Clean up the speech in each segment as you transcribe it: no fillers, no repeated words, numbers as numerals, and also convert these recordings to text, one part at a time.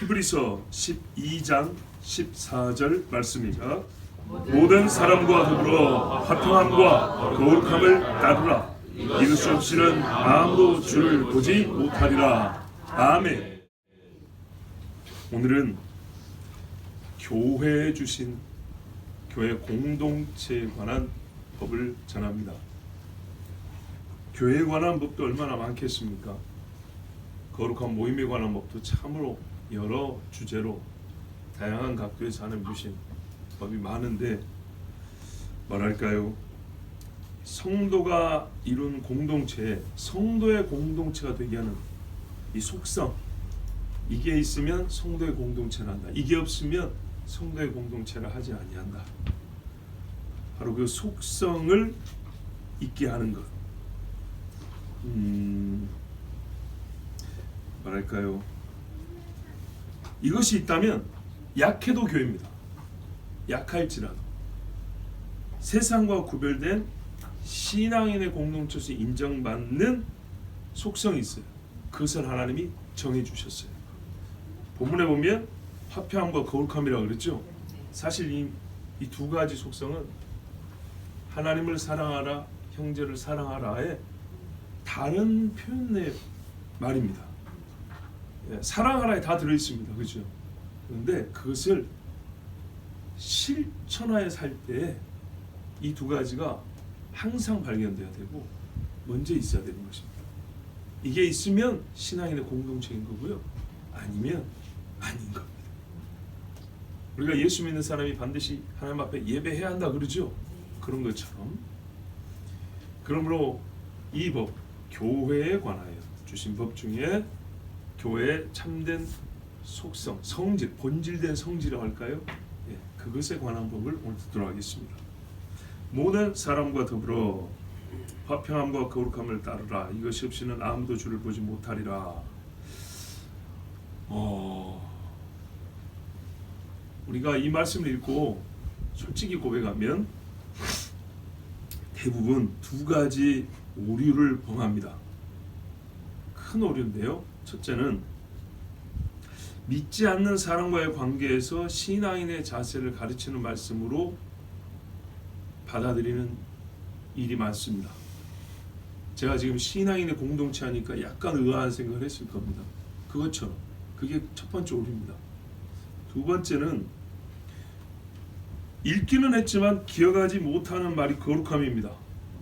히브리서 12장 14절 말씀입니다. 모든 사람과 더불어 화평함과 거룩함을 따르라. 이것 없이는 아무도 주를 보지 못하리라. 아멘. 오늘은 교회에 주신 교회 공동체에 관한 법을 전합니다. 교회에 관한 법도 얼마나 많겠습니까? 거룩한 모임에 관한 법도 참으로 여러 주제로 다양한 각도에서 하나님 주신 법이 많은데, 뭐랄까요, 성도가 이룬 공동체에 성도의 공동체가 되게 하는 이 속성, 이게 있으면 성도의 공동체를 한다, 이게 없으면 성도의 공동체를 하지 아니한다. 바로 그 속성을 있게 하는 것, 뭐랄까요, 이것이 있다면 약해도 교회입니다. 약할지라도 세상과 구별된 신앙인의 공동체에서 인정받는 속성이 있어요. 그것을 하나님이 정해주셨어요. 본문에 보면 화평함과 거룩함이라고 그랬죠. 사실 이 두 가지 속성은 하나님을 사랑하라, 형제를 사랑하라의 다른 표현의 말입니다. 사랑하라에 다 들어있습니다. 그렇죠? 그런데 그것을 실천하에 살 때 이 두 가지가 항상 발견돼야 되고 먼저 있어야 되는 것입니다. 이게 있으면 신앙인의 공동체인 거고요, 아니면 아닌 겁니다. 우리가 예수 믿는 사람이 반드시 하나님 앞에 예배해야 한다 그러죠. 그런 것처럼, 그러므로 이 법, 교회에 관하여 주신 법 중에 교회의 참된 속성, 성질, 본질된 성질이라고 할까요? 그것에 관한 법을 오늘 듣도록 하겠습니다. 모든 사람과 더불어 화평함과 거룩함을 따르라. 이것이 없이는 아무도 주를 보지 못하리라. 우리가 이 말씀을 읽고 솔직히 고백하면 대부분 두 가지 오류를 범합니다. 큰 오류인데요. 첫째는 믿지 않는 사람과의 관계에서 신앙인의 자세를 가르치는 말씀으로 받아들이는 일이 많습니다. 제가 지금 신앙인의 공동체 하니까 약간 의아한 생각을 했을 겁니다. 그것처럼 그게 첫 번째 오류입니다. 두 번째는 읽기는 했지만 기억하지 못하는 말이 거룩함입니다.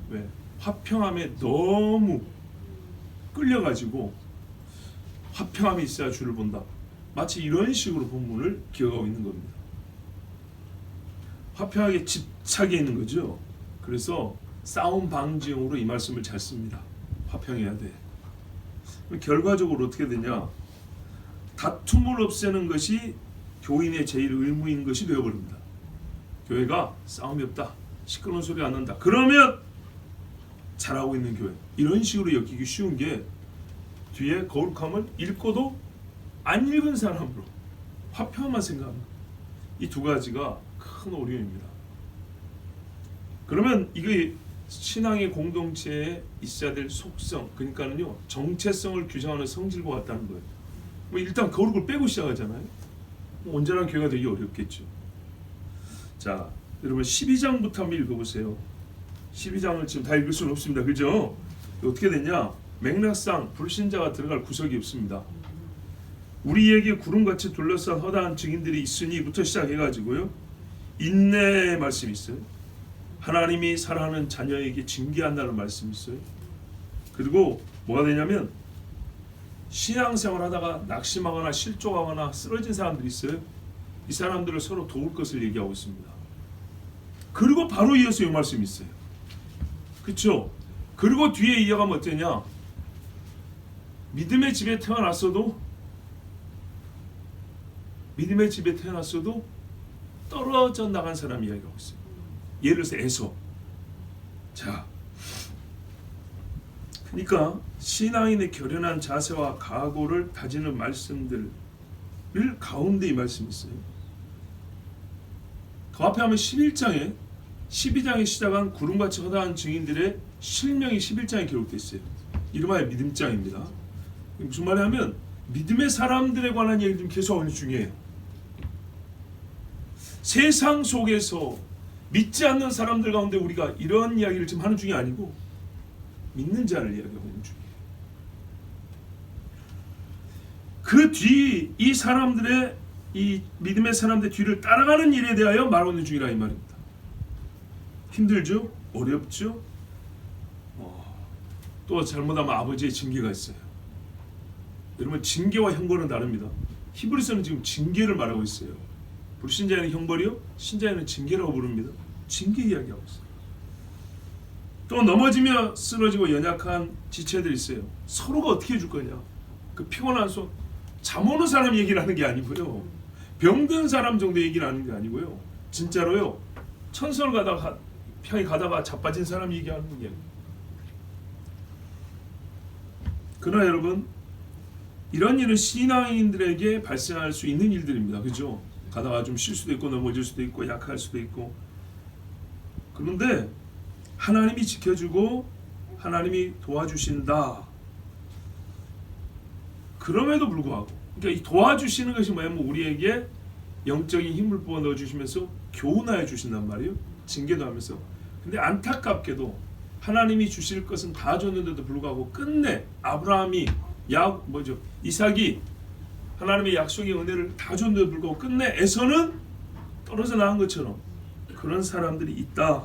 왜? 화평함에 너무 끌려가지고 화평함이 있어야 주를 본다, 마치 이런 식으로 본문을 기억하고 있는 겁니다. 화평하게 집착해 있는 거죠. 그래서 싸움 방지용으로 이 말씀을 잘 씁니다. 화평해야 돼. 결과적으로 어떻게 되냐, 다툼을 없애는 것이 교인의 제일 의무인 것이 되어버립니다. 교회가 싸움이 없다, 시끄러운 소리 안 난다, 그러면 잘하고 있는 교회, 이런 식으로 여기기 쉬운 게 뒤에 거룩함을 읽고도 안 읽은 사람으로 화평만 생각합니다. 이 두 가지가 큰 오류입니다. 그러면 이게 신앙의 공동체에 있어야 될 속성, 그러니까는요, 정체성을 규정하는 성질과 같다는 거예요. 일단 거룩을 빼고 시작하잖아요. 온전한 교회가 되기 어렵겠죠. 자, 여러분 12장부터 한번 읽어보세요. 12장을 지금 다 읽을 수는 없습니다. 그죠? 어떻게 됐냐? 맥락상 불신자가 들어갈 구석이 없습니다. 우리에게 구름같이 둘러싼 허다한 증인들이 있으니부터 시작해가지고요, 인내의 말씀이 있어요. 하나님이 사랑하는 자녀에게 징계한다는 말씀이 있어요. 그리고 뭐가 되냐면 신앙생활 하다가 낙심하거나 실족하거나 쓰러진 사람들이 있어요. 이 사람들을 서로 도울 것을 얘기하고 있습니다. 그리고 바로 이어서 이 말씀이 있어요. 그렇죠? 그리고 뒤에 이어가면 어떠냐, 믿음의 집에 태어났어도 떨어져 나간 사람 이야기하고 있어요. 예를 들어서 에서. 자, 그러니까 신앙인의 결연한 자세와 각오를 다지는 말씀들을 가운데 이 말씀이 있어요. 그 앞에 하면 11장에 12장에 시작한 구름같이 허다한 증인들의 실명이 11장에 기록되어 있어요. 이름하여 믿음장입니다. 무슨 말이냐면 믿음의 사람들에 관한 얘기를 계속 하는 중이에요. 세상 속에서 믿지 않는 사람들 가운데 우리가 이런 이야기를 지금 하는 중이 아니고 믿는 자를 이야기하고 있는 중이에요. 그 뒤 이 사람들의 이 믿음의 사람들의 뒤를 따라가는 일에 대하여 말하고 있는 중이라 이 말입니다. 힘들죠? 어렵죠? 또 잘못하면 아버지의 징계가 있어요. 여러분 징계와 형벌은 다릅니다. 히브리서는 지금 징계를 말하고 있어요. 불신자에는 형벌이요, 신자에는 징계라고 부릅니다. 징계 이야기하고 있어요. 또 넘어지며 쓰러지고 연약한 지체들이 있어요. 서로가 어떻게 해줄 거냐. 그 피곤한 손, 잠 오는 사람 얘기를 하는 게 아니고요, 병든 사람 정도 얘기를 하는 게 아니고요, 진짜로요, 천선을 가다가 평이 가다가 자빠진 사람 얘기하는 게. 그러나 여러분, 이런 일은 신앙인들에게 발생할 수 있는 일들입니다. 그죠? 가다가 좀 쉴 수도 있고 넘어질 수도 있고 약할 수도 있고. 그런데 하나님이 지켜주고 하나님이 도와주신다. 그럼에도 불구하고, 그러니까 이 도와주시는 것이 뭐냐면 우리에게 영적인 힘을 부어 넣어주시면서 교훈하여 주신단 말이에요. 징계도 하면서. 근데 안타깝게도 하나님이 주실 것은 다 줬는데도 불구하고 끝내 아브라함이 이삭이 하나님의 약속의 은혜를 다 줬는데도 불구하고 끝내 에서는 떨어져 나간 것처럼 그런 사람들이 있다.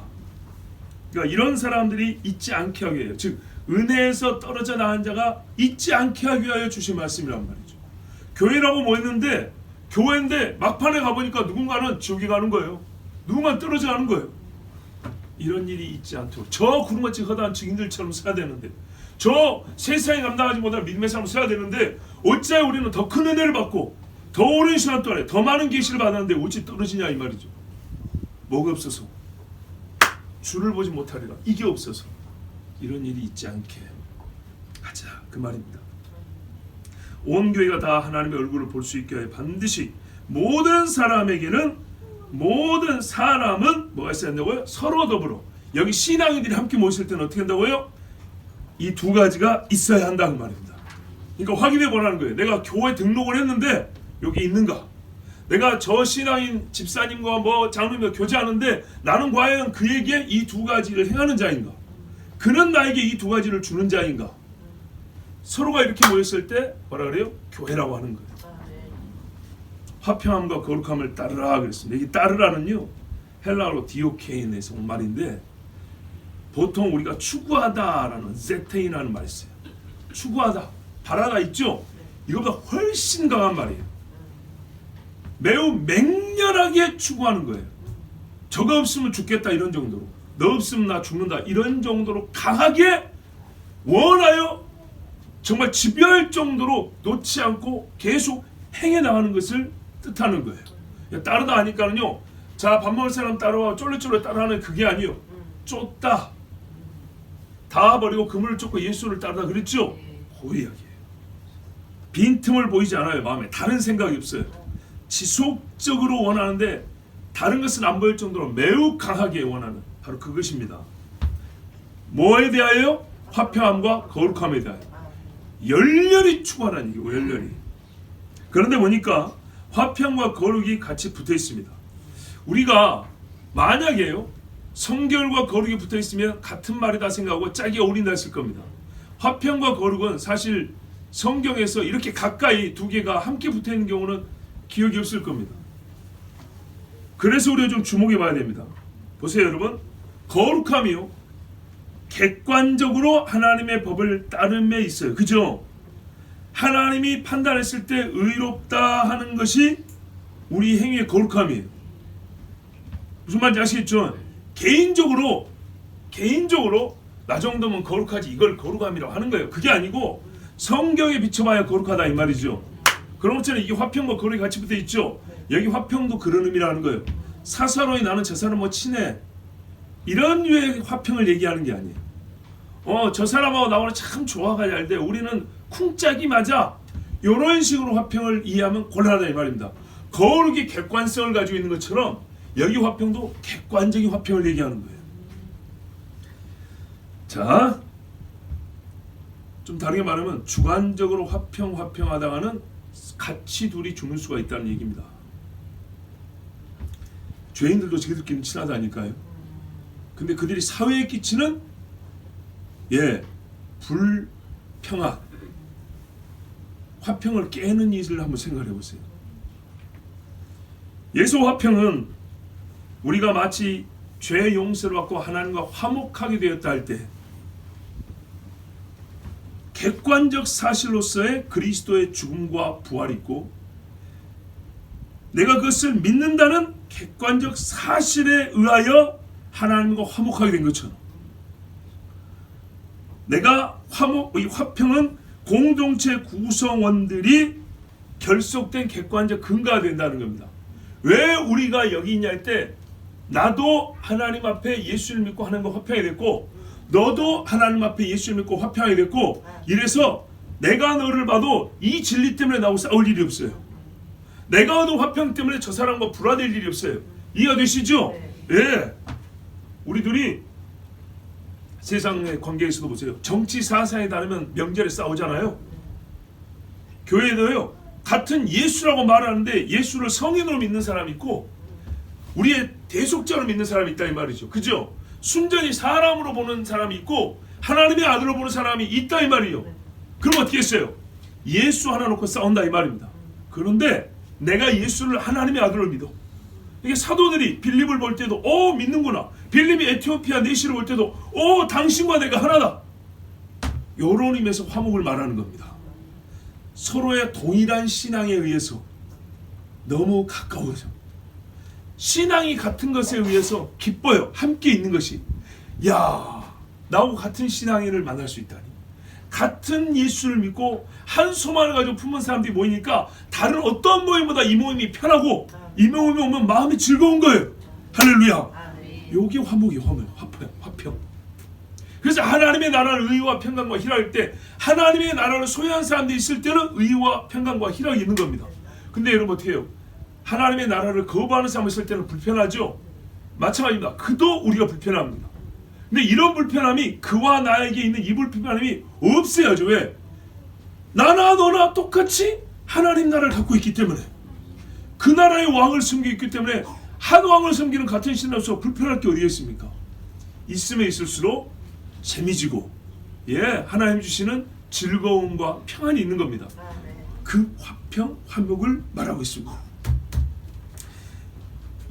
그러니까 이런 사람들이 있지 않게 하기 위하여, 즉 은혜에서 떨어져 나간 자가 있지 않게 하기 위하여 주신 말씀이란 말이죠. 교회라고 모였는데 교회인데 막판에 가보니까 누군가는 지옥에 가는 거예요. 누군가는 떨어져 가는 거예요. 이런 일이 있지 않도록 저 구름같이 허다한 증인들처럼 서야 되는데, 저 세상에 감당하지 못할 믿음의 삶을 서야 되는데, 어찌 우리는 더 큰 은혜를 받고 더 오랜 시간 동안에 더 많은 계시를 받았는데 어찌 떨어지냐 이 말이죠. 뭐가 없어서, 주를 보지 못하리라, 이게 없어서 이런 일이 있지 않게 하자 그 말입니다. 온 교회가 다 하나님의 얼굴을 볼 수 있게 하여 반드시 모든 사람은 뭐가 있어야 한다고요? 서로 더불어. 여기 신앙인들이 함께 모였을 때는 어떻게 한다고요? 이 두 가지가 있어야 한다 그 말입니다. 그러니까 확인해 보라는 거예요. 내가 교회 등록을 했는데 여기 있는가? 내가 저 신앙인 집사님과 장로님과 교제하는데 나는 과연 그에게 이 두 가지를 행하는 자인가? 그는 나에게 이 두 가지를 주는 자인가? 서로가 이렇게 모였을 때 뭐라 그래요? 교회라고 하는 거예요. 화평함과 거룩함을 따르라 그랬습니다. 이 따르라는요, 헬라어로 디오케인에서 온 말인데, 보통 우리가 추구하다라는 제테인이라는 말이 있어요. 추구하다, 바라다 있죠? 이거보다 훨씬 강한 말이에요. 매우 맹렬하게 추구하는 거예요. 저거 없으면 죽겠다 이런 정도로, 너 없으면 나 죽는다 이런 정도로 강하게 원하여 정말 지배할 정도로 놓지 않고 계속 행해 나가는 것을 뜻하는 거예요. 따르다 하니까는요, 자 밥 먹을 사람 따라와 쫄래쫄래 따라하는 그게 아니에요. 쫓다, 다 버리고 그물을 쫓고 예수를 따르다 그랬죠? 그 이야기예요. 빈틈을 보이지 않아요. 마음에 다른 생각이 없어요. 지속적으로 원하는데 다른 것은 안 보일 정도로 매우 강하게 원하는, 바로 그것입니다. 뭐에 대하여? 화평함과 거룩함에 대하여 열렬히 추구하라는 얘기고, 열렬히. 그런데 보니까 화평과 거룩이 같이 붙어 있습니다. 우리가 만약에요, 성결과 거룩이 붙어 있으면 같은 말이다 생각하고 짝이 어울린다 했을 겁니다. 화평과 거룩은 사실 성경에서 이렇게 가까이 두 개가 함께 붙어 있는 경우는 기억이 없을 겁니다. 그래서 우리가 좀 주목해 봐야 됩니다. 보세요 여러분, 거룩함이요, 객관적으로 하나님의 법을 따름에 있어요. 그죠? 하나님이 판단했을 때 의롭다 하는 것이 우리 행위의 거룩함이에요. 무슨 말인지 아시겠죠? 개인적으로 나 정도면 거룩하지, 이걸 거룩함이라고 하는 거예요. 그게 아니고 성경에 비춰봐야 거룩하다 이 말이죠. 그런 것처럼 이게 화평과 거룩이 같이 붙어 있죠. 여기 화평도 그런 의미라는 거예요. 사사로이 나는 저 사람 친해, 이런 류의 화평을 얘기하는 게 아니에요. 저 사람하고 나오는 참 조화가 잘 돼, 우리는 쿵짝이 맞아, 이런 식으로 화평을 이해하면 곤란하다 이 말입니다. 거룩이 객관성을 가지고 있는 것처럼 여기 화평도 객관적인 화평을 얘기하는 거예요. 자, 좀 다르게 말하면 주관적으로 화평하다가는 같이 둘이 죽는 수가 있다는 얘기입니다. 죄인들도 자기들끼리 친하다니까요. 근데 그들이 사회에 끼치는 불평화, 화평을 깨는 일을 한번 생각해 보세요. 예수 화평은 우리가 마치 죄 용서를 받고 하나님과 화목하게 되었다 할 때 객관적 사실로서의 그리스도의 죽음과 부활이 있고, 내가 그것을 믿는다는 객관적 사실에 의하여 하나님과 화목하게 된 것처럼, 이 화평은 공동체 구성원들이 결속된 객관적 근거가 된다는 겁니다. 왜 우리가 여기 있냐 할 때, 나도 하나님 앞에 예수를 믿고 하나님과 화평하게 됐고, 너도 하나님 앞에 예수를 믿고 화평하게 됐고, 이래서 내가 너를 봐도 이 진리 때문에 나하고 싸울 일이 없어요. 내가 얻은 화평 때문에 저 사람과 불화될 일이 없어요. 이해가 되시죠? 예. 우리들이 세상의 관계에서도 보세요. 정치 사상에 따르면 명절에 싸우잖아요. 교회도요, 같은 예수라고 말하는데 예수를 성인으로 믿는 사람이 있고 우리의 대속자로 믿는 사람이 있다 이 말이죠. 그죠? 순전히 사람으로 보는 사람이 있고 하나님의 아들로 보는 사람이 있다 이 말이에요. 그럼 어떻게 했어요? 예수 하나 놓고 싸운다 이 말입니다. 그런데 내가 예수를 하나님의 아들로 믿어. 이게 사도들이 빌립을 볼 때도 믿는구나. 빌립이 에티오피아 내시를 볼 때도 당신과 내가 하나다. 요런 의미에서 화목을 말하는 겁니다. 서로의 동일한 신앙에 의해서 너무 가까워져. 신앙이 같은 것에 의해서 기뻐요. 함께 있는 것이. 나하고 같은 신앙인을 만날 수 있다니. 같은 예수를 믿고 한 소망을 가지고 품은 사람들이 모이니까 다른 어떤 모임보다 이 모임이 편하고 이 모임에 오면 마음이 즐거운 거예요. 할렐루야. 여기 화목이 화평. 그래서 하나님의 나라를 의와 평강과 희락일 때, 하나님의 나라를 소유한 사람들이 있을 때는 의와 평강과 희락이 있는 겁니다. 근데 여러분 어떻게 해요? 하나님의 나라를 거부하는 사람이 있을 때는 불편하죠. 마찬가지입니다. 그도 우리가 불편합니다. 근데 이런 불편함이, 그와 나에게 있는 이 불편함이 없어야죠. 왜? 나나 너나 똑같이 하나님 나라를 갖고 있기 때문에, 그 나라의 왕을 섬기고 있기 때문에 한 왕을 섬기는 같은 신앙으로서 불편할 게 어디가 있습니까? 있으면 있을수록 재미지고 하나님 주시는 즐거움과 평안이 있는 겁니다. 그 화평, 화목을 말하고 있습니다.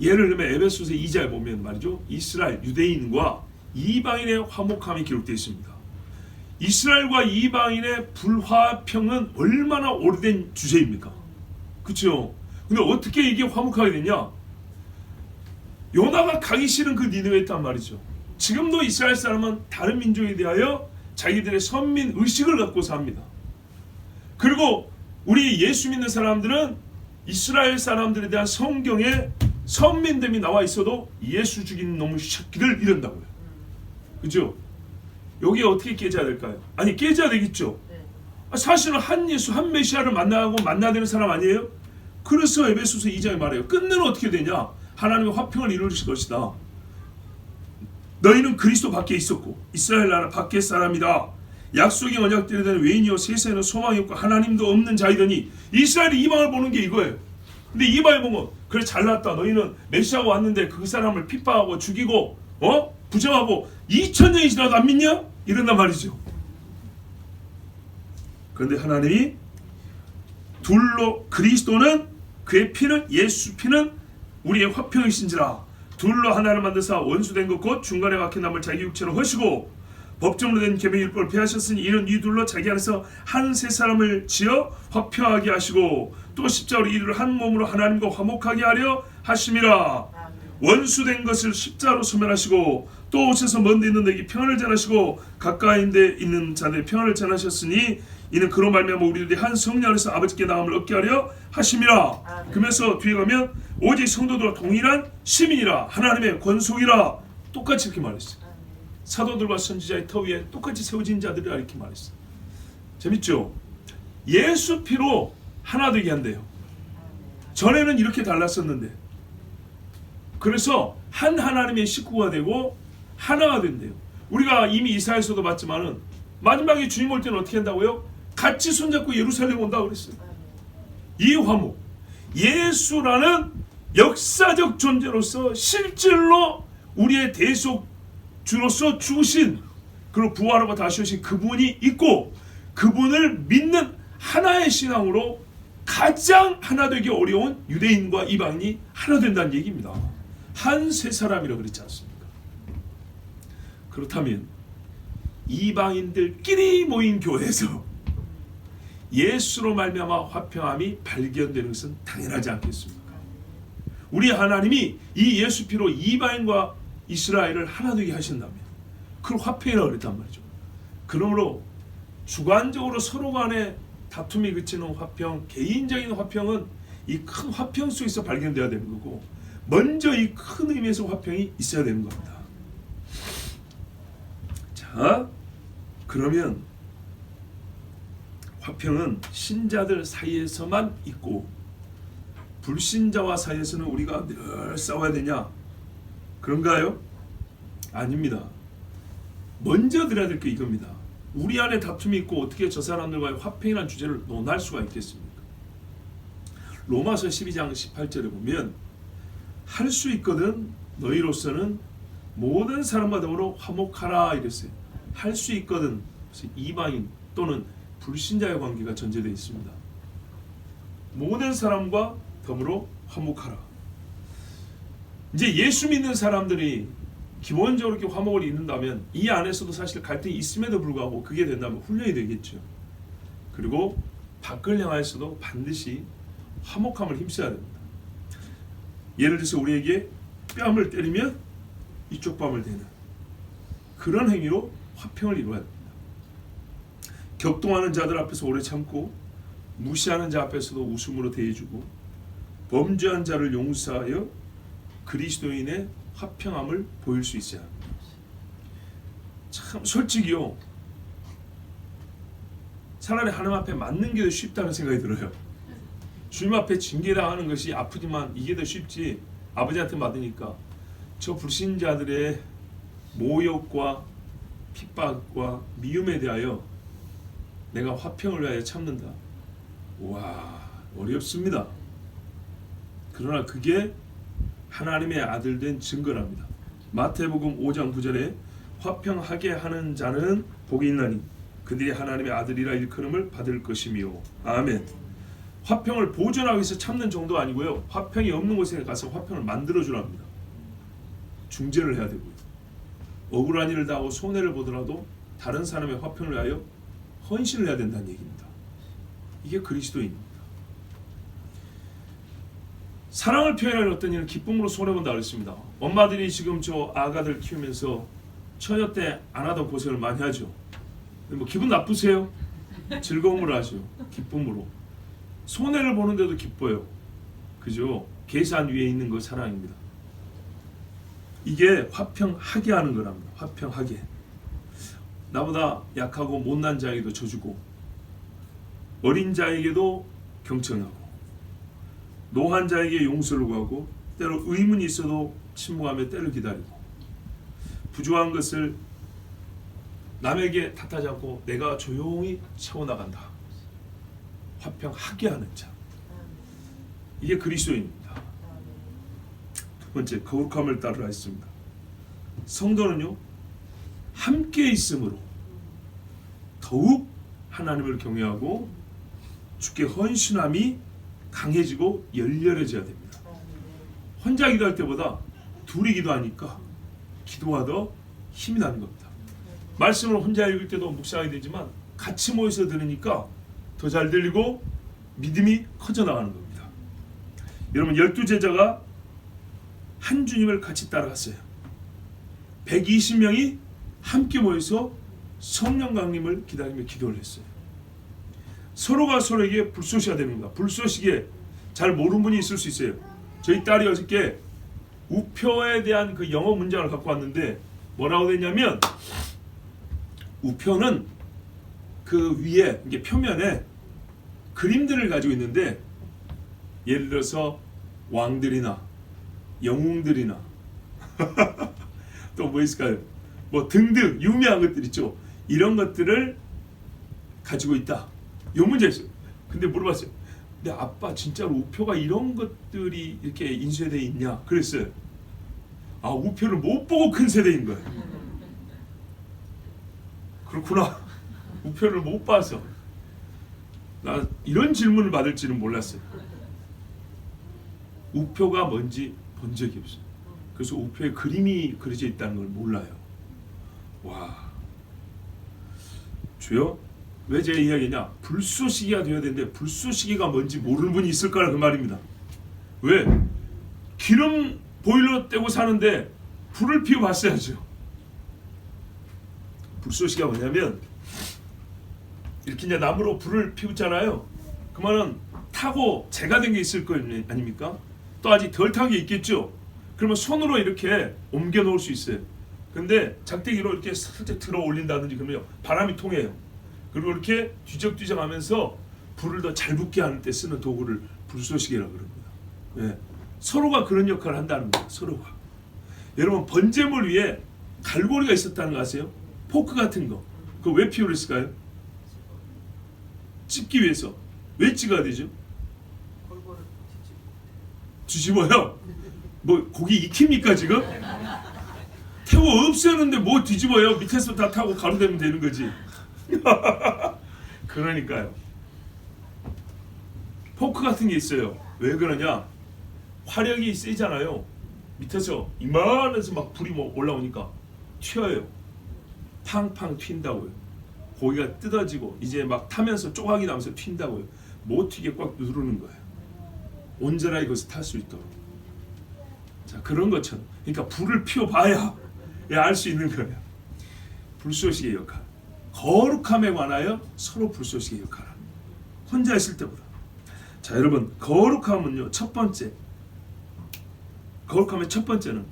예를 들면 에베소서 2장에 보면 말이죠, 이스라엘, 유대인과 이방인의 화목함이 기록되어 있습니다. 이스라엘과 이방인의 불화평은 얼마나 오래된 주제입니까? 그렇죠? 근데 어떻게 이게 화목하게 되냐? 요나가 가기 싫은 그 니느웨에 있단 말이죠. 지금도 이스라엘 사람은 다른 민족에 대하여 자기들의 선민 의식을 갖고 삽니다. 그리고 우리 예수 믿는 사람들은 이스라엘 사람들에 대한 성경에 선민됨이 나와 있어도 예수 죽인 놈의 새끼들 이런다고요. 그죠? 여기 어떻게 깨져야 될까요? 아니, 깨져야 되겠죠. 사실은 한 예수, 한 메시아를 만나야 되는 사람 아니에요? 그래서 에베소서 2장에 말해요. 끝내는 어떻게 되냐? 하나님의 화평을 이루실 것이다. 너희는 그리스도 밖에 있었고 이스라엘 나라 밖의 사람이다. 약속의 언약들에 대한 외인이요 세상에는 소망이 없고 하나님도 없는 자이더니, 이스라엘이 이방을 보는 게 이거예요. 근데 이방을 보면 그래 잘났다. 너희는 메시아가 왔는데 그 사람을 핍박하고 죽이고 부정하고 2000년이 지나도 안 믿냐? 이런단 말이죠. 그런데 하나님이 둘로, 그리스도는 그의 피는, 예수 피는 우리의 화평이신지라. 둘로 하나를 만드사 원수된 것 곧 중간에 막힌 남을 자기 육체로 허시고 법정으로 된 계명율법을 폐하셨으니 이는 이 둘로 자기 안에서 한 세 사람을 지어 화평하게 하시고 또 십자가로 이들을 한 몸으로 하나님과 화목하게 하려 하심이라. 원수된 것을 십자가로 소멸하시고 또 오셔서 먼데 있는 너에게 평안을 전하시고 가까이인데 있는 자들의 평안을 전하셨으니 이는 그로 말미암아 우리들이 한 성령 안에서 아버지께 나음을 얻게 하려 하심이라. 그러면서 뒤에 가면 오직 성도들과 동일한 시민이라 하나님의 권속이라 똑같이 이렇게 말했어요. 사도들과 선지자의 터 위에 똑같이 세워진 자들이라 이렇게 말했어요. 재밌죠? 예수 피로 하나 되게 한대요. 전에는 이렇게 달랐었는데, 그래서 한 하나님의 식구가 되고 하나가 된대요. 우리가 이미 이사야서도 봤지만은 마지막에 주님 올 때는 어떻게 한다고요? 같이 손잡고 예루살렘 온다고 그랬어요. 이 화목, 예수라는 역사적 존재로서 실질로 우리의 대속주로서 주신, 그리고 부활하고 다시 오신 그분이 있고, 그분을 믿는 하나의 신앙으로 가장 하나 되기 어려운 유대인과 이방인이 하나 된다는 얘기입니다. 한 세 사람이라고 그랬지 않습니까? 그렇다면 이방인들끼리 모인 교회에서 예수로 말미암아 화평함이 발견되는 것은 당연하지 않겠습니까? 우리 하나님이 이 예수 피로 이방인과 이스라엘을 하나 되게 하신다면 그걸 화평이라고 그랬단 말이죠. 그러므로 주관적으로 서로 간에 다툼이 그치는 화평, 개인적인 화평은 이 큰 화평 속에서 발견되어야 되는 거고, 먼저 이 큰 의미에서 화평이 있어야 되는 겁니다. 자, 그러면 화평은 신자들 사이에서만 있고 불신자와 사이에서는 우리가 늘 싸워야 되냐? 그런가요? 아닙니다. 먼저 들어야 될 게 이겁니다. 우리 안에 다툼이 있고 어떻게 저 사람들과의 화평이라는 주제를 논할 수가 있겠습니까? 로마서 12장 18절에 보면 할 수 있거든 너희로서는 모든 사람과 더불어 화목하라 이랬어요. 할 수 있거든, 이방인 또는 불신자의 관계가 전제되어 있습니다. 모든 사람과 더불어 화목하라. 이제 예수 믿는 사람들이 기본적으로 이렇게 화목을 이룬다면 이 안에서도 사실 갈등이 있음에도 불구하고 그게 된다면 훈련이 되겠죠. 그리고 밖을 향하여서도 반드시 화목함을 힘써야 됩니다. 예를 들어서 우리에게 뺨을 때리면 이쪽 뺨을 대는 그런 행위로 화평을 이루어야 됩니다. 격동하는 자들 앞에서 오래 참고 무시하는 자 앞에서도 웃음으로 대해주고 범죄한 자를 용서하여 그리스도인의 화평함을 보일 수 있어야 합니다. 참 솔직히요, 차라리 하나님 앞에 맞는 게 더 쉽다는 생각이 들어요. 주님 앞에 징계당하는 것이 아프지만 이게 더 쉽지, 아버지한테 맞으니까. 저 불신자들의 모욕과 핍박과 미움에 대하여 내가 화평을 위하여 참는다. 와, 어렵습니다. 그러나 그게 하나님의 아들 된 증거랍니다. 마태복음 5장 9절에 화평하게 하는 자는 복이 있나니 그들이 하나님의 아들이라 일컬음을 받을 것이며. 아멘. 화평을 보존하기 위해서 참는 정도 아니고요, 화평이 없는 곳에 가서 화평을 만들어주라 합니다. 중재를 해야 되고요, 억울한 일을 당하고 손해를 보더라도 다른 사람의 화평을 위하여 헌신을 해야 된다는 얘기입니다. 이게 그리스도인입니다. 사랑을 표현하는 어떤 일은 기쁨으로 손해본다 그랬습니다. 엄마들이 지금 저 아가들 키우면서 처녀 때 안 하던 고생을 많이 하죠. 뭐 기분 나쁘세요? 즐거움을 하죠. 기쁨으로. 손해를 보는데도 기뻐요. 그죠? 계산 위에 있는 거 사랑입니다. 이게 화평하게 하는 거랍니다. 화평하게. 나보다 약하고 못난 자에게도 져주고 어린 자에게도 경청하고 노한 자에게 용서를 구하고 때로 의문이 있어도 침묵하며 때를 기다리고 부족한 것을 남에게 탓하지 않고 내가 조용히 채워나간다. 화평하게 하는 자. 이게 그리스도인입니다. 두 번째, 거룩함을 따르라 했습니다. 성도는요, 함께 있음으로 더욱 하나님을 경외하고 주께 헌신함이 강해지고 열렬해져야 됩니다. 혼자 기도할 때보다 둘이 기도하니까 기도가 더 힘이 나는 겁니다. 말씀을 혼자 읽을 때도 묵상하게 되지만 같이 모여서 들으니까 더 잘 들리고 믿음이 커져 나가는 겁니다. 여러분, 12제자가 한 주님을 같이 따라갔어요. 120명이 함께 모여서 성령 강림을 기다리며 기도를 했어요. 서로가 서로에게 불쏘시가 되는 겁니다. 불쏘시기에 잘 모르는 분이 있을 수 있어요. 저희 딸이 어저께 우표에 대한 그 영어 문장을 갖고 왔는데 뭐라고 되냐면, 우표는 그 위에 이게 표면에 그림들을 가지고 있는데, 예를 들어서 왕들이나 영웅들이나 또 뭐 있을까요? 뭐 등등 유명한 것들 있죠. 이런 것들을 가지고 있다. 이 문제였어요. 근데 물어봤어요. 근데 아빠 진짜로 우표가 이런 것들이 이렇게 인쇄되어 있냐? 그랬어요. 아, 우표를 못 보고 큰 세대인 거예요. 그렇구나. 우표를 못 봐서. 나 이런 질문을 받을지는 몰랐어요. 우표가 뭔지 본 적이 없어요. 그래서 우표에 그림이 그려져 있다는 걸 몰라요. 와, 주여, 왜 제가 이야기냐? 불쏘시개가 되어야 되는데 불쏘시개가 뭔지 모르는 분이 있을 거라 그 말입니다. 왜? 기름 보일러 떼고 사는데 불을 피워봤어야죠. 불쏘시개가 뭐냐면 이렇게 이제 나무로 불을 피우잖아요. 그러면은 타고 재가 된 게 있을 거 아닙니까? 또 아직 덜 탄 게 있겠죠. 그러면 손으로 이렇게 옮겨 놓을 수 있어요. 근데 작대기로 이렇게 살짝 들어 올린다든지 그러면 바람이 통해요. 그리고 이렇게 뒤적뒤적 하면서 불을 더 잘 붙게 하는 때 쓰는 도구를 불쏘시개라고 그럽니다. 예. 서로가 그런 역할을 한다는 거예요. 서로가. 여러분, 번제물 위에 갈고리가 있었다는 거 아세요? 포크 같은 거. 그거 왜 필요했을까요? 찝기 위해서. 왜 찝어야 되죠? 뒤집어요? 뭐 고기 익힙니까 지금? 태워 없애는데 뭐 뒤집어요? 밑에서 다 타고 가루되면 되는 거지. 그러니까요. 포크 같은 게 있어요. 왜 그러냐? 화력이 세잖아요. 밑에서 이만해서 막 불이 뭐 올라오니까 튀어요. 팡팡 튄다고요. 고기가 뜯어지고 이제 막 타면서 쪼각이 나면서 튄다고요. 못 튀게 꽉 누르는 거예요. 온전하게 그것을 탈 수 있도록. 자, 그런 것처럼. 그러니까 불을 피워봐야 알 수 있는 거예요. 불쏘시개 역할. 거룩함에 관하여 서로 불쏘시개 역할을 합니다. 혼자 있을 때보다. 자, 여러분, 거룩함은요, 첫 번째. 거룩함의 첫 번째는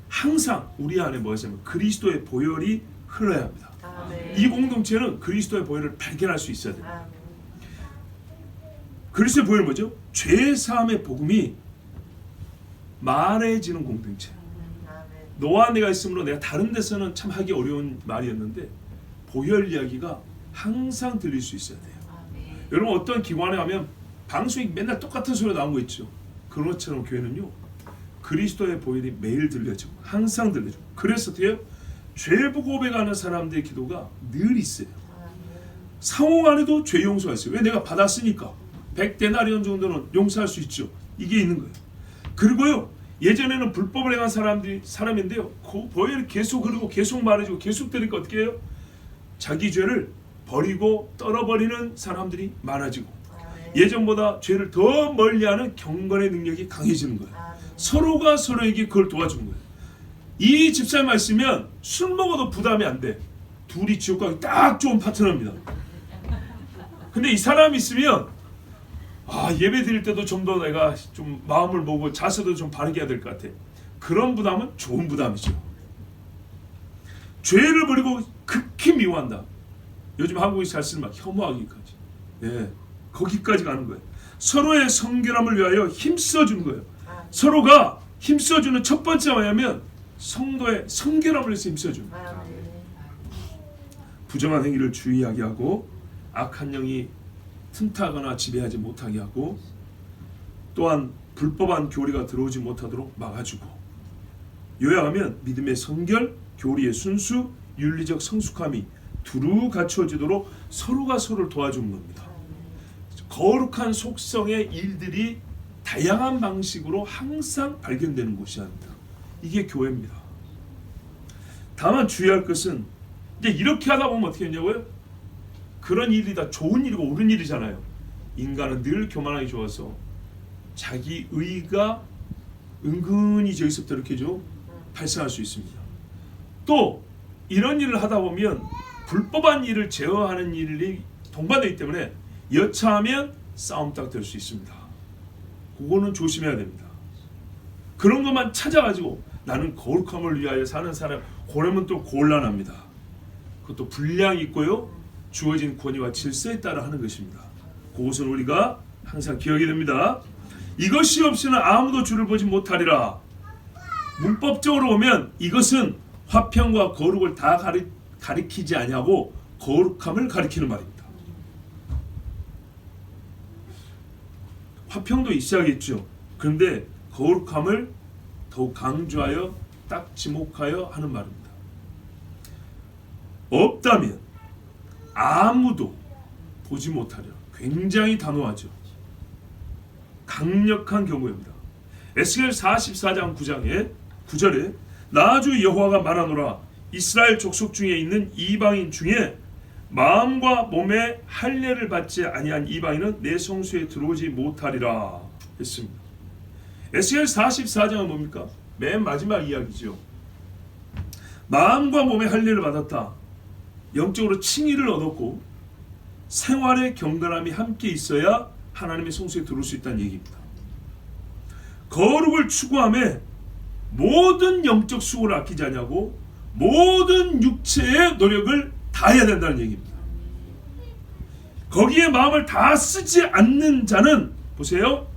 항상 우리 안에 무엇이냐면 그리스도의 보혈이 흘러야 합니다. 아멘. 이 공동체는 그리스도의 보혈을 발견할 수 있어야 됩니다. 아멘. 그리스도의 보혈은 뭐죠? 죄 사함의 복음이 말해지는 공동체. 너와 내가 있으므로 내가 다른 데서는 참 하기 어려운 말이었는데 보혈 이야기가 항상 들릴 수 있어야 돼요. 여러분, 어떤 기관에 가면 방송이 맨날 똑같은 소리가 나온 거 있죠. 그런 것처럼 교회는요, 그리스도의 보혈이 매일 들려지고 항상 들려지고, 그래서 어때요? 죄 고백하는 사람들의 기도가 늘 있어요. 상호 안에도 죄 용서가 있어요. 왜? 내가 받았으니까. 100데나리온 정도는 용서할 수 있죠. 이게 있는 거예요. 그리고요, 예전에는 불법을 행한 사람인데요, 그 보혈을 계속 흐르고 계속 말해주고 계속 들으니까 어떻게 해요? 자기 죄를 버리고 떨어버리는 사람들이 많아지고 예전보다 죄를 더 멀리하는 경건의 능력이 강해지는 거예요. 서로가 서로에게 그걸 도와주는 거예요. 이 집사님만 있으면 술 먹어도 부담이 안 돼. 둘이 지옥 가기 딱 좋은 파트너입니다. 근데 이 사람이 있으면 예배 드릴 때도 좀 더 내가 좀 마음을 먹고 자세도 좀 바르게 해야 될 것 같아. 그런 부담은 좋은 부담이죠. 죄를 버리고 극히 미워한다. 요즘 한국에서 잘 쓰는 막 혐오하기까지. 예, 거기까지 가는 거예요. 서로의 성결함을 위하여 힘써주는 거예요. 서로가 힘써주는 첫 번째가 뭐냐면 성도의 성결함을 위해서 힘써주는 거예요. 부정한 행위를 주의하게 하고 악한 영이 틈타거나 지배하지 못하게 하고 또한 불법한 교리가 들어오지 못하도록 막아주고, 요약하면 믿음의 성결, 교리의 순수, 윤리적 성숙함이 두루 갖추어지도록 서로가 서로를 도와주는 겁니다. 거룩한 속성의 일들이 다양한 방식으로 항상 발견되는 곳이야 합니다. 이게 교회입니다. 다만 주의할 것은 이제 이렇게 하다 보면 어떻게 했냐고요? 그런 일이 다 좋은 일이고 옳은 일이잖아요. 인간은 늘 교만하기 좋아서 자기 의가 은근히 저기서부터 이렇게 좀 발생할 수 있습니다. 또 이런 일을 하다 보면 불법한 일을 제어하는 일이 동반되기 때문에 여차하면 싸움 딱 될 수 있습니다. 그거는 조심해야 됩니다. 그런 것만 찾아가지고 나는 거룩함을 위하여 사는 사람, 그러면 또 곤란합니다. 그것도 분량이 있고요, 주어진 권위와 질서에 따라 하는 것입니다. 그것은 우리가 항상 기억해야 됩니다. 이것이 없이는 아무도 주를 보지 못하리라. 문법적으로 보면 이것은 화평과 거룩을 다 가리키지 아니하고 거룩함을 가리키는 말입니다. 화평도 있어야겠죠. 그런데 거룩함을 더욱 강조하여 딱 지목하여 하는 말입니다. 없다면 아무도 보지 못하려. 굉장히 단호하죠. 강력한 경고입니다. 에스겔 44장 9절에 나 주 여호와가 말하노라 이스라엘 족속 중에 있는 이방인 중에 마음과 몸에 할례를 받지 아니한 이방인은 내 성소에 들어오지 못하리라 했습니다. 에스겔 44장은 뭡니까? 맨 마지막 이야기죠. 마음과 몸에 할례를 받았다. 영적으로 칭의를 얻었고 생활의 경건함이 함께 있어야 하나님의 성소에 들어올 수 있다는 얘기입니다. 거룩을 추구하며 모든 영적 수고를 아끼지 않냐고 모든 육체의 노력을 다해야 된다는 얘기입니다. 거기에 마음을 다 쓰지 않는 자는 보세요.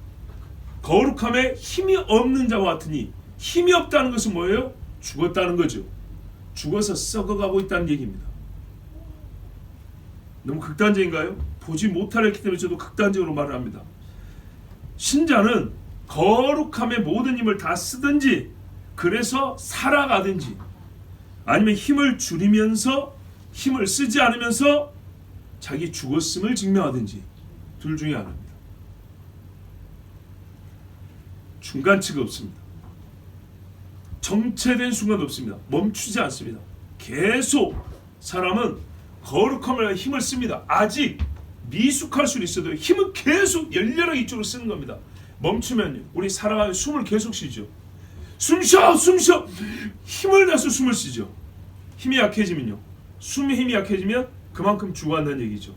거룩함에 힘이 없는 자와 같으니 힘이 없다는 것은 뭐예요? 죽었다는 거죠. 죽어서 썩어가고 있다는 얘기입니다. 너무 극단적인가요? 보지 못하려 했기 때문에 저도 극단적으로 말을 합니다. 신자는 거룩함의 모든 힘을 다 쓰든지 그래서 살아가든지 아니면 힘을 줄이면서 힘을 쓰지 않으면서 자기 죽었음을 증명하든지 둘 중에 하나입니다. 중간치가 없습니다. 정체된 순간도 없습니다. 멈추지 않습니다. 계속 사람은 거룩함을 힘을 씁니다. 아직 미숙할 수는 있어도 힘은 계속 열렬하게 이쪽으로 쓰는 겁니다. 멈추면요 우리 살아가는 숨을 계속 쉬죠. 숨 쉬어 힘을 내서 숨을 쉬죠. 힘이 약해지면요 숨의 힘이 약해지면 그만큼 죽어간다는 얘기죠.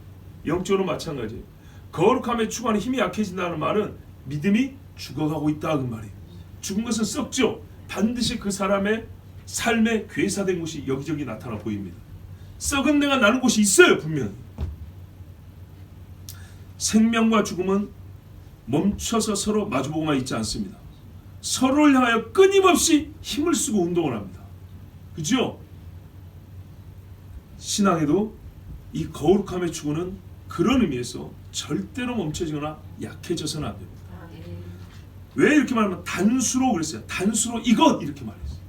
영적으로 마찬가지예요. 거룩함에 추구하는 힘이 약해진다는 말은 믿음이 죽어가고 있다 그 말이에요. 죽은 것은 썩죠. 반드시 그 사람의 삶에 괴사된 곳이 여기저기 나타나 보입니다. 썩은 내가 나는 곳이 있어요. 분명히. 생명과 죽음은 멈춰서 서로 마주보고만 있지 않습니다. 서로를 향하여 끊임없이 힘을 쓰고 운동을 합니다. 그죠? 신앙에도 이 거룩함의 추구는 그런 의미에서 절대로 멈춰지거나 약해져서는 안 됩니다. 왜 이렇게 말하면 단수로 그랬어요. 단수로 이것 이렇게 말했어요.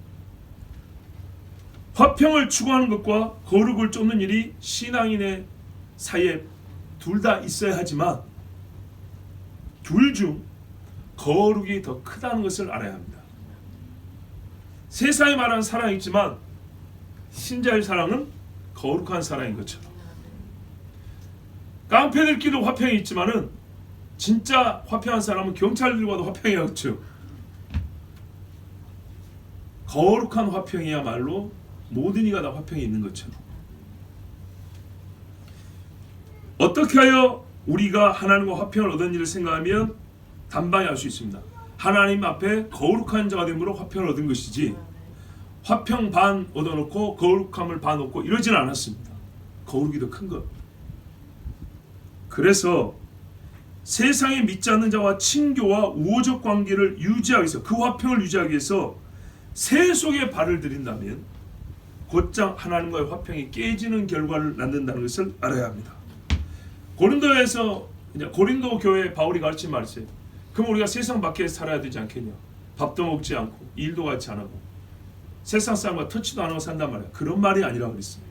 화평을 추구하는 것과 거룩을 쫓는 일이 신앙인의 사이에 둘 다 있어야 하지만 둘 중 거룩이 더 크다는 것을 알아야 합니다. 세상이 말하는 사랑이 있지만 신자의 사랑은 거룩한 사랑인 것처럼 깡패들끼리도 화평이 있지만은 진짜 화평한 사람은 경찰들과도 화평이었죠. 거룩한 화평이야말로 모든 이가 다 화평이 있는 것처럼 어떻게 하여 우리가 하나님과 화평을 얻은 일을 생각하면 단방에 알 수 있습니다. 하나님 앞에 거룩한 자가 됨으로 화평을 얻은 것이지 화평 반 얻어놓고 거룩함을 반 얻고 이러진 않았습니다. 거룩이 더 큰 것. 그래서 세상에 믿지 않는 자와 친교와 우호적 관계를 유지하기 위해서 그 화평을 유지하기 위해서 세속에 발을 들인다면 곧장 하나님과의 화평이 깨지는 결과를 낳는다는 것을 알아야 합니다. 고린도 교회 바울이 가르친 말이 있어요. 그럼 우리가 세상 밖에서 살아야 되지 않겠냐? 밥도 먹지 않고 일도 같이 안 하고 세상 사람과 터치도 안 하고 산단 말이야. 그런 말이 아니라 그랬어요.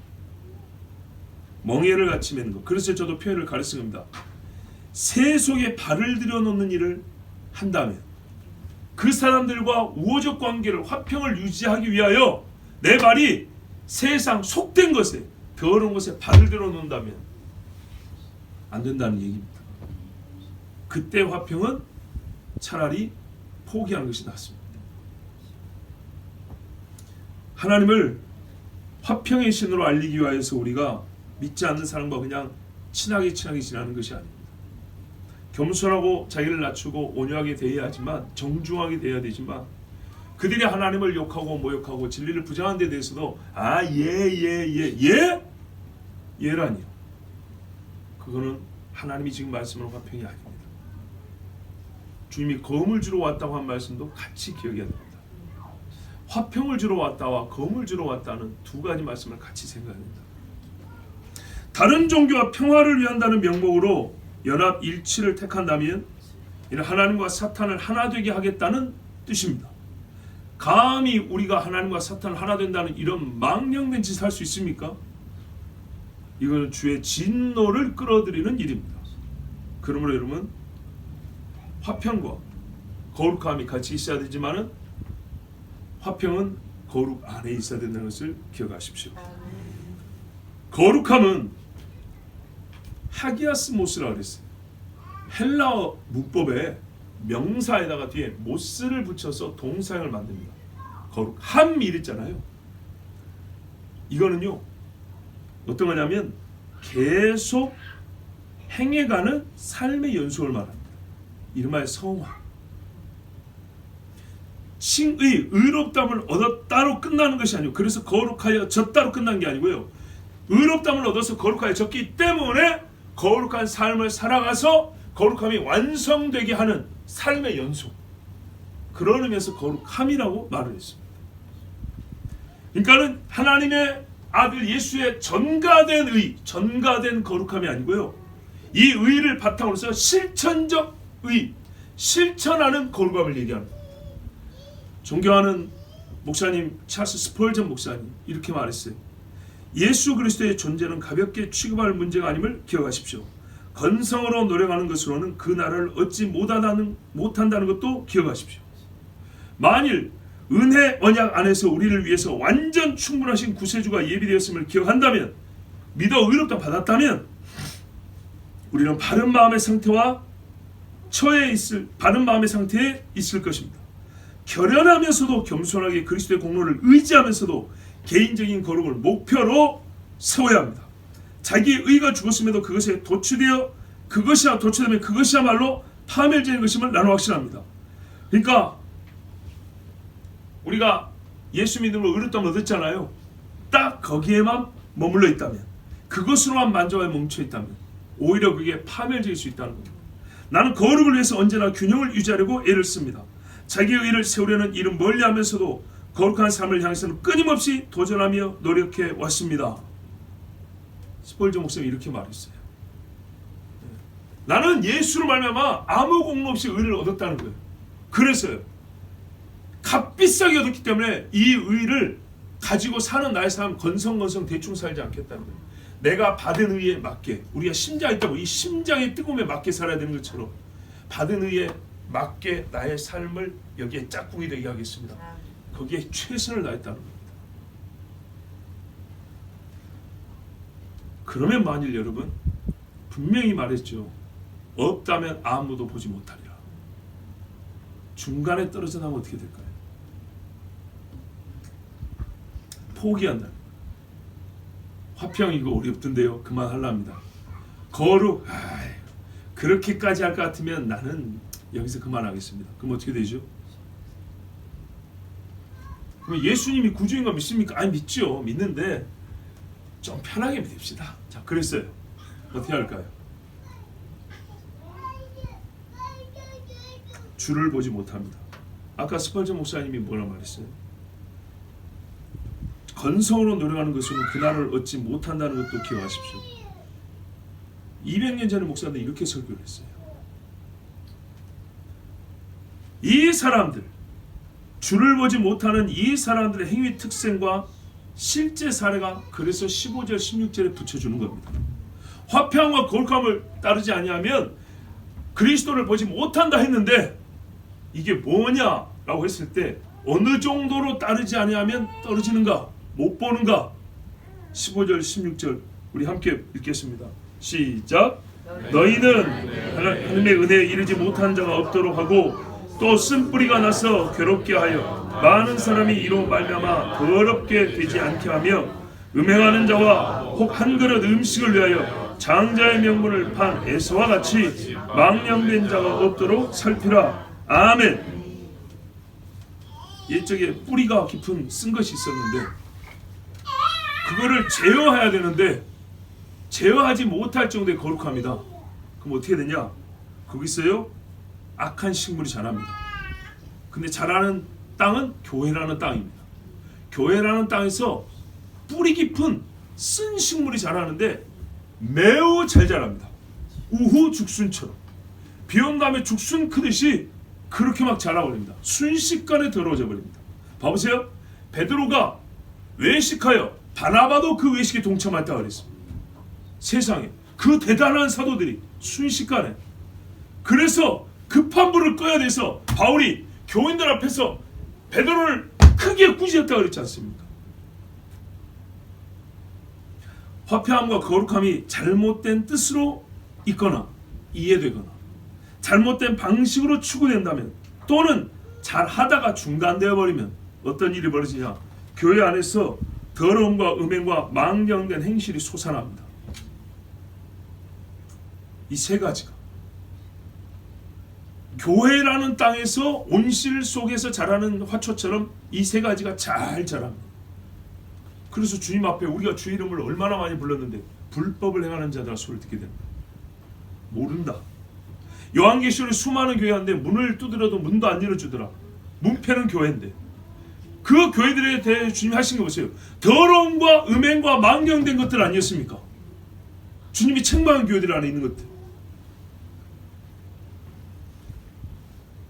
멍에를 같이 매는 것. 그래서 저도 표현을 가르친 겁니다. 세속에 발을 들여놓는 일을 한다면 그 사람들과 우호적 관계를 화평을 유지하기 위하여 내 발이 세상 속된 것에 더러운 것에 발을 들여놓는다면 안 된다는 얘기입니다. 그때 화평은 차라리 포기하는 것이 낫습니다. 하나님을 화평의 신으로 알리기 위해서 우리가 믿지 않는 사람과 그냥 친하게 지내는 것이 아닙니다. 겸손하고 자기를 낮추고 온유하게 대해야 하지만 정중하게 대해야 되지만 그들이 하나님을 욕하고 모욕하고 진리를 부정한 데 대해서도 예라니요. 그거는 하나님이 지금 말씀하는 화평이 아닙니다. 주님이 검을 주러 왔다고 한 말씀도 같이 기억해야 됩니다. 화평을 주러 왔다와 검을 주러 왔다는 두 가지 말씀을 같이 생각합니다. 다른 종교와 평화를 위한다는 명목으로 연합 일치를 택한다면 이는 하나님과 사탄을 하나 되게 하겠다는 뜻입니다. 감히 우리가 하나님과 사탄을 하나 된다는 이런 망령된 짓을 할 수 있습니까? 이거는 주의 진노를 끌어들이는 일입니다. 그러므로 여러분, 화평과 거룩함이 같이 있어야 되지만은 화평은 거룩 안에 있어야 된다는 것을 기억하십시오. 거룩함은 하기아스모스라고 그랬어요. 헬라어 문법에 명사에다가 뒤에 모스를 붙여서 동사형을 만듭니다. 거룩함 이랬잖아요. 이거는요, 어떤 거냐면 계속 행해가는 삶의 연속을 말합니다. 이름하여 성화. 칭의, 의롭다함을 얻었다로 끝나는 것이 아니고, 그래서 거룩하여 졌다로 끝난 게 아니고요, 의롭다함을 얻어서 거룩하여 졌기 때문에 거룩한 삶을 살아가서 거룩함이 완성되게 하는 삶의 연속, 그런 의미에서 거룩함이라고 말을 했습니다. 그러니까는 하나님의 아들 예수의 전가된 의, 전가된 거룩함이 아니고요, 이 의를 바탕으로 해서 실천적 의, 실천하는 거룩함을 얘기합니다. 존경하는 목사님 찰스 스펄전 목사님 이렇게 말했어요. 예수 그리스도의 존재는 가볍게 취급할 문제가 아님을 기억하십시오. 건성으로 노력하는 것으로는 그 나라를 얻지 못한다는 것도 기억하십시오. 만일 은혜 언약 안에서 우리를 위해서 완전 충분하신 구세주가 예비되었음을 기억한다면, 믿어 의롭다 받았다면, 우리는 바른 마음의 상태와 바른 마음의 상태에 있을 것입니다. 결연하면서도 겸손하게 그리스도의 공로를 의지하면서도 개인적인 거룩을 목표로 세워야 합니다. 자기의 의가 죽었음에도 그것에 도취되면 그것이야말로 파멸적인 것임을 나는 확신합니다. 그러니까 우리가 예수 믿음으로 의롭다함을 얻었잖아요. 딱 거기에만 머물러 있다면, 그것으로만 만족하여 멈춰 있다면 오히려 그게 파멸적일 수 있다는 겁니다. 나는 거룩을 위해서 언제나 균형을 유지하려고 애를 씁니다. 자기의 의를 세우려는 일은 멀리하면서도 거룩한 삶을 향해서는 끊임없이 도전하며 노력해 왔습니다. 스펄전 목사님이 이렇게 말했어요. 나는 예수로 말미암아 아무 공로 없이 의를 얻었다는 거예요. 그래서요, 값비싸게 얻었기 때문에 이 의를 가지고 사는 나의 삶 건성건성 대충 살지 않겠다는 거예요. 내가 받은 의에 맞게, 우리가 심장이 있다고 이 심장의 뜨거움에 맞게 살아야 되는 것처럼 받은 의에 맞게 나의 삶을 여기에 짝꿍이 되게 하겠습니다. 거기에 최선을 다했다는 겁니다. 그러면 만일 여러분, 분명히 말했죠. 없다면 아무도 보지 못하리라. 중간에 떨어져 나면 어떻게 될까요? 포기한다. 화평 이거 어렵던데요. 그만하랍니다. 거룩, 그렇게까지 할 것 같으면 나는 여기서 그만하겠습니다. 그럼 어떻게 되죠? 그럼 예수님이 구주인 거 믿습니까? 아니, 믿죠. 믿는데 좀 편하게 믿읍시다. 자, 그랬어요. 어떻게 할까요? 주를 보지 못합니다. 아까 스펄전 목사님이 뭐라 말했어요? 건성으로 노력하는 것으로는 그 나라를 얻지 못한다는 것도 기억하십시오. 200년 전에 목사님들이 이렇게 설교를 했어요. 이 사람들, 주를 보지 못하는 이 사람들의 행위 특성과 실제 사례가 그래서 15절 16절에 붙여주는 겁니다. 화평과 거룩함을 따르지 아니하면 그리스도를 보지 못한다 했는데, 이게 뭐냐라고 했을 때 어느 정도로 따르지 아니하면 떨어지는가, 못 보는가. 15절 16절 우리 함께 읽겠습니다. 시작. 너희는 하나님의 은혜에 이르지 못한 자가 없도록 하고 또 쓴뿌리가 나서 괴롭게 하여 많은 사람이 이로 말미암아 더럽게 되지 않게 하며 음행하는 자와 혹 한 그릇 음식을 위하여 장자의 명분을 판 에서와 같이 망령된 자가 없도록 살피라. 아멘. 옛적에 뿌리가 깊은 쓴 것이 있었는데 그거를 제어해야 되는데 제어하지 못할 정도의 거룩합니다. 그럼 어떻게 되냐? 거기서요 악한 식물이 자랍니다. 근데 자라는 땅은 교회라는 땅입니다. 교회라는 땅에서 뿌리 깊은 쓴 식물이 자라는데 매우 잘 자랍니다. 우후 죽순처럼 비온 다음에 죽순 크듯이 그렇게 막 자라버립니다. 순식간에 더러워져 버립니다. 봐보세요. 베드로가 외식하여 바나바도 그 외식에 동참했다 그랬습니다. 세상에 그 대단한 사도들이 순식간에, 그래서 급한 불을 꺼야 돼서 바울이 교인들 앞에서 베드로를 크게 꾸짖었다 그랬지 않습니까? 화평함과 거룩함이 잘못된 뜻으로 있거나 이해되거나 잘못된 방식으로 추구된다면, 또는 잘 하다가 중단되어 버리면 어떤 일이 벌어지냐? 교회 안에서 더러움과 음행과 망령된 행실이 솟아납니다. 이 세 가지가 교회라는 땅에서 온실 속에서 자라는 화초처럼 이 세 가지가 잘 자랍니다. 그래서 주님 앞에 우리가 주의 이름을 얼마나 많이 불렀는데 불법을 행하는 자들아 소리를 듣게 됩니다. 모른다. 요한계시록에 수많은 교회인데 문을 두드려도 문도 안 열어주더라. 문패는 교회인데 그 교회들에 대해 주님이 하신 거 보세요. 더러움과 음행과 망령된 것들 아니었습니까? 주님이 책망한 교회들 안에 있는 것들.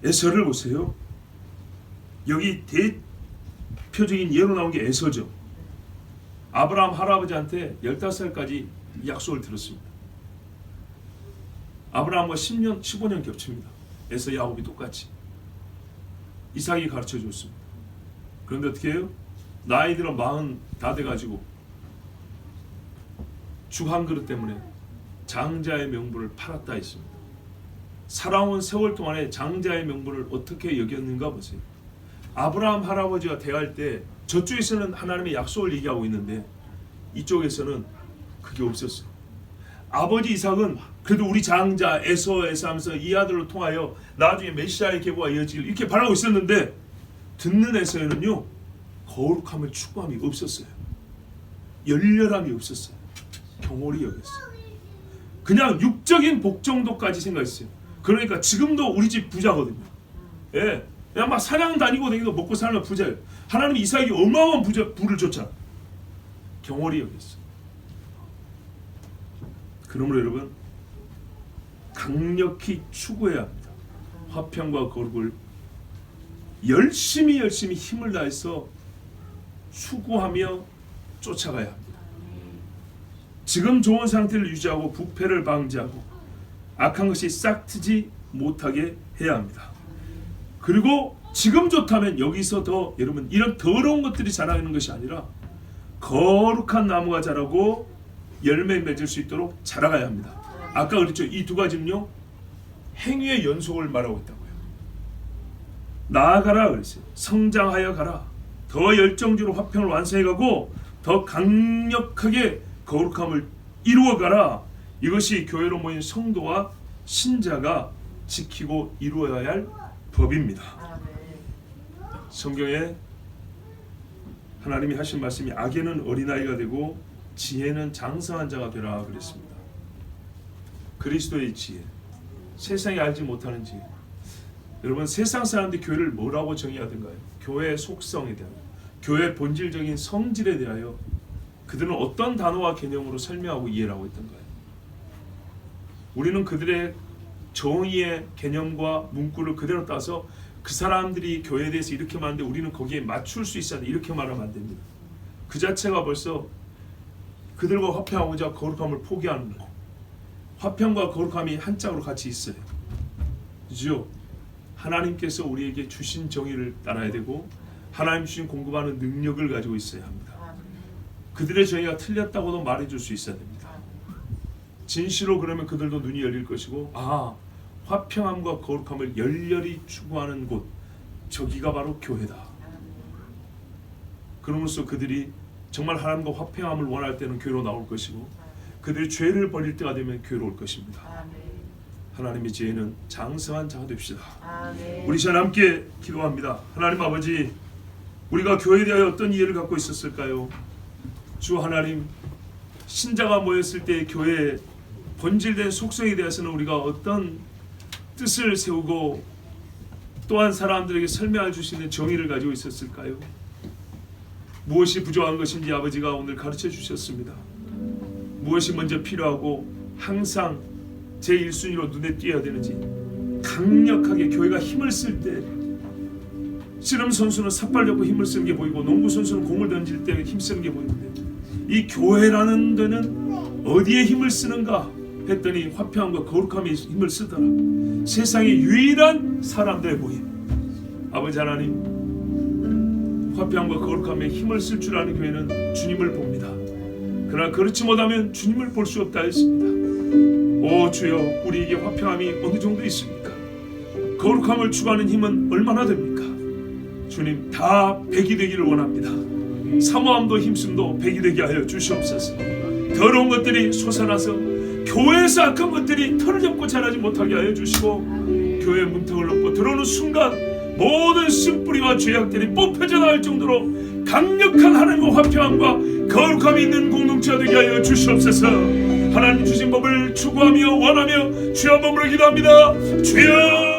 에서를 보세요. 여기 대표적인 예로 나온 게 에서죠. 아브라함 할아버지한테 15살까지 약속을 들었습니다. 아브라함과 10년, 15년 겹칩니다. 에서 야곱이 똑같이. 이삭이 가르쳐 줬습니다. 그런데 어떻게 해요? 나이 들어 40 다 돼가지고 죽 한 그릇 때문에 장자의 명분을 팔았다 했습니다. 살아온 세월 동안에 장자의 명분을 어떻게 여겼는가 보세요. 아브라함 할아버지가 대할 때 저쪽에서는 하나님의 약속을 얘기하고 있는데 이쪽에서는 그게 없었어요. 아버지 이삭은 그래도 우리 장자 에서에서 하면서 이 아들을 통하여 나중에 메시아의 계보가 이어지길 이렇게 바라고 있었는데, 듣는 에서에는요 거룩함을 추구함이 없었어요. 열렬함이 없었어요. 경홀히 여겼어요. 그냥 육적인 복 정도까지 생각했어요. 그러니까 지금도 우리 집 부자거든요. 예, 그냥 막 사냥 다니고 다니고 먹고 살면 부자예요. 하나님이 이삭에게 어마어마한 부를 줬잖아. 경홀히 여겼어요. 그러므로 여러분 강력히 추구해야 합니다. 화평과 거룩을 열심히 힘을 다해서 추구하며 쫓아가야 합니다. 지금 좋은 상태를 유지하고 부패를 방지하고 악한 것이 싹트지 못하게 해야 합니다. 그리고 지금 좋다면 여기서 더 여러분 이런 더러운 것들이 자라는 것이 아니라 거룩한 나무가 자라고 열매 맺을 수 있도록 자라가야 합니다. 아까 그랬죠. 이 두 가지는요 행위의 연속을 말하고 있다고요. 나아가라 그랬어요. 성장하여 가라. 더 열정적으로 화평을 완성해가고 더 강력하게 거룩함을 이루어가라. 이것이 교회로 모인 성도와 신자가 지키고 이루어야 할 법입니다. 성경에 하나님이 하신 말씀이 악에는 어린아이가 되고 지혜는 장성한 자가 되라 그랬습니다. 그리스도의 지혜, 세상이 알지 못하는 지혜. 여러분 세상 사람들이 교회를 뭐라고 정의하던가요? 교회의 속성에 대하여, 교회의 본질적인 성질에 대하여 그들은 어떤 단어와 개념으로 설명하고 이해를 하고 있던가요? 우리는 그들의 정의의 개념과 문구를 그대로 따서 그 사람들이 교회에 대해서 이렇게 말하는데 우리는 거기에 맞출 수 있어야 돼, 이렇게 말하면 안 됩니다. 그 자체가 벌써 그들과 화평하고자 거룩함을 포기하는 거. 화평과 거룩함이 한 짝으로 같이 있어요. 그죠? 하나님께서 우리에게 주신 정의를 따라야 되고 하나님 주신 공급하는 능력을 가지고 있어야 합니다. 그들의 정의가 틀렸다고도 말해줄 수 있어야 됩니다. 진실로 그러면 그들도 눈이 열릴 것이고 화평함과 거룩함을 열렬히 추구하는 곳, 저기가 바로 교회다. 그러면서 그들이 정말 하나님과 화평함을 원할 때는 교회로 나올 것이고 그들이 죄를 버릴 때가 되면 교회로 올 것입니다. 하나님의 지혜는 장성한 자가 됩시다. 우리 시간 함께 기도합니다. 하나님 아버지, 우리가 교회에 대하여 어떤 이해를 갖고 있었을까요? 주 하나님, 신자가 모였을 때 교회의 본질된 속성에 대해서는 우리가 어떤 뜻을 세우고 또한 사람들에게 설명해 주시는 정의를 가지고 있었을까요? 무엇이 부족한 것인지 아버지가 오늘 가르쳐 주셨습니다. 무엇이 먼저 필요하고 항상 제1순위로 눈에 띄어야 되는지, 강력하게 교회가 힘을 쓸 때, 씨름 선수는 삿발 잡고 힘을 쓰는 게 보이고 농구 선수는 공을 던질 때 힘 쓰는 게 보이는데, 이 교회라는 데는 어디에 힘을 쓰는가 했더니 화평함과 거룩함에 힘을 쓰더라. 세상의 유일한 사람들의 모임. 아버지 하나님, 화평함과 거룩함에 힘을 쓸 줄 아는 교회는 주님을 봅니다. 그러나 그렇지 못하면 주님을 볼 수 없다 했습니다. 오 주여, 우리에게 화평함이 어느 정도 있습니까? 거룩함을 추구하는 힘은 얼마나 됩니까? 주님, 다 백이 되기를 원합니다. 사모함도 힘씀도 백이 되게 하여 주시옵소서. 더러운 것들이 솟아나서 교회에서 악한 것들이 털을 잡고 자라지 못하게 하여 주시고, 교회 문턱을 넘고 들어오는 순간 모든 쓴뿌리와 죄악들이 뽑혀져 나올 정도로 강력한 하나님의 화평함과 거룩함이 있는 공동체가 되게 하여 주시옵소서. 하나님 주신 법을 추구하며 원하며 주여 몸으로 기도합니다. 주여